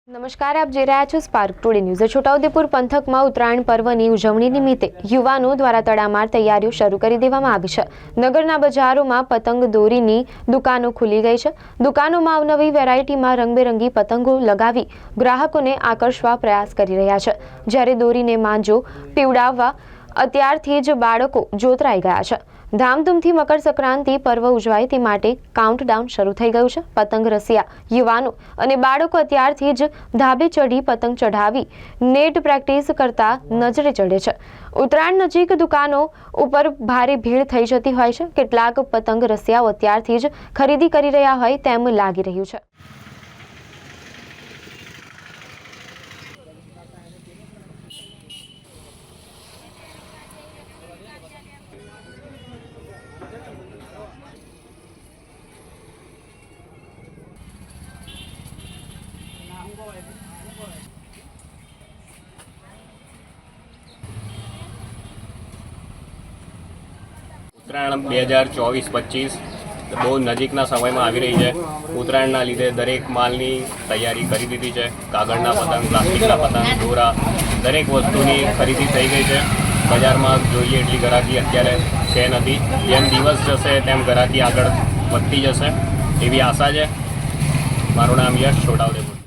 નમસ્કાર, આપ જોઈ રહ્યા છો સ્પાર્ક ટુડે ન્યૂઝ। છોટાઉદેપુર પંથકમાં ઉત્તરાયણ પર્વની ઉજવણી નિમિત્તે યુવાનો દ્વારા તડામાર તૈયારીઓ શરૂ કરી દેવામાં આવી છે। નગરના બજારોમાં પતંગ દોરીની દુકાનો ખુલી ગઈ છે। દુકાનોમાં અવનવી વેરાયટીમાં રંગબેરંગી પતંગો લગાવી ગ્રાહકોને આકર્ષવા પ્રયાસ કરી રહ્યા છે, જ્યારે દોરીને માંજો પીવડાવવા અત્યારથી જ બાળકો જોતરાઈ ગયા છે। ધામધૂમથી મકર સંક્રાંતિ પર્વ ઉજવાય તે માટે કાઉન્ટડાઉન શરૂ થઈ ગયું છે। પતંગ રસિયા યુવાનો અને બાળકો અત્યારથી જ ધાબે ચઢી પતંગ ચઢાવી નેટ પ્રેક્ટિસ કરતા નજરે ચડે છે। ઉત્તરાયણ નજીક દુકાનો ઉપર ભારે ભીડ થઈ જતી હોય છે। કેટલાક પતંગ રસિયાઓ અત્યારથી જ ખરીદી કરી રહ્યા હોય તેમ લાગી રહ્યું છે। ઉત્તરાયણ 2024-25 બહુ નજીકના સમયમાં આવી રહી છે। ઉત્તરાયણના લીધે દરેક માલની તૈયારી કરી દીધી છે। કાગળના પતંગ, પ્લાસ્ટિકના પતંગ, દોરા દરેક વસ્તુની ખરીદી થઈ ગઈ છે। બજારમાં જોઈએ એટલી ગ્રાહકી અત્યારે છે નથી। જેમ દિવસ જશે તેમ ગ્રાહકી આગળ વધતી જશે એવી આશા છે। મારું નામ યશ, છોટાઉદેપુર।